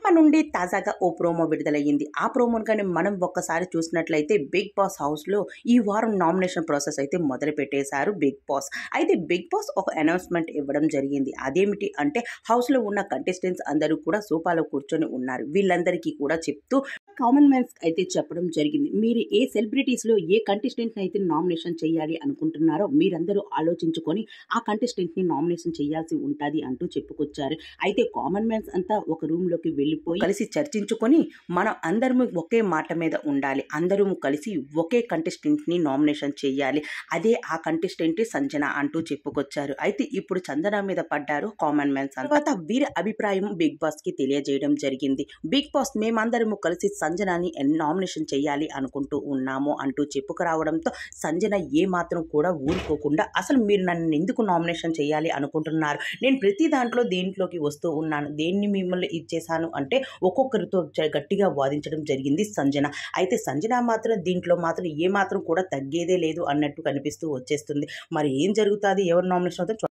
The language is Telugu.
మన నుండి తాజాగా ఓ ప్రోమో విడుదలయ్యింది. ఆ ప్రోమోను కానీ మనం ఒక్కసారి చూసినట్లయితే బిగ్ బాస్ హౌస్లో ఈ వారం నామినేషన్ ప్రాసెస్ అయితే మొదలు పెట్టేశారు బిగ్ బాస్. అయితే బిగ్ బాస్ ఒక అనౌన్స్మెంట్ ఇవ్వడం జరిగింది. అదేమిటి అంటే హౌస్లో ఉన్న కంటెస్టెంట్స్ అందరూ కూడా సోఫాలో కూర్చొని ఉన్నారు. వీళ్ళందరికీ కూడా చెప్తూ కామన్ మ్యాన్స్ అయితే చెప్పడం జరిగింది. మీరు ఏ సెలబ్రిటీస్లో ఏ కంటెస్టెంట్ని అయితే నామినేషన్ చేయాలి అనుకుంటున్నారో మీరందరూ ఆలోచించుకొని ఆ కంటెస్టెంట్ని నామినేషన్ చేయాల్సి ఉంటుంది అంటూ చెప్పుకొచ్చారు. అయితే కామన్ మ్యాన్స్ అంతా ఒక రూమ్లోకి వెళ్ళిపోయి కలిసి చర్చించుకొని మనం అందరము ఒకే మాట మీద ఉండాలి, అందరూ కలిసి ఒకే కంటెస్టెంట్ని నామినేషన్ చేయాలి, అదే ఆ కంటెస్టెంట్ సంజన అంటూ చెప్పుకొచ్చారు. అయితే ఇప్పుడు సంజన మీద పడ్డారు కామన్ మ్యాన్స్. తర్వాత వీరి అభిప్రాయం బిగ్ బాస్కి తెలియజేయడం జరిగింది. బిగ్ బాస్ మేమందరము కలిసి సంజనాని నామినేషన్ చేయాలి అనుకుంటూ ఉన్నాము అంటూ చెప్పుకురావడంతో సంజన ఏ మాత్రం కూడా ఊరుకోకుండా అసలు మీరు నన్ను ఎందుకు నామినేషన్ చేయాలి అనుకుంటున్నారు, నేను ప్రతి దీంట్లోకి వస్తూ ఉన్నాను, దేన్ని మిమ్మల్ని ఇచ్చేసాను అంటే ఒక్కొక్కరితో గట్టిగా వాదించడం జరిగింది సంజన. అయితే సంజన మాత్రం దీంట్లో మాత్రం ఏ మాత్రం కూడా తగ్గేదే లేదు అన్నట్టు కనిపిస్తూ వచ్చేస్తుంది. మరి ఏం జరుగుతుంది, ఎవరు నామినేషన్ అవుతారు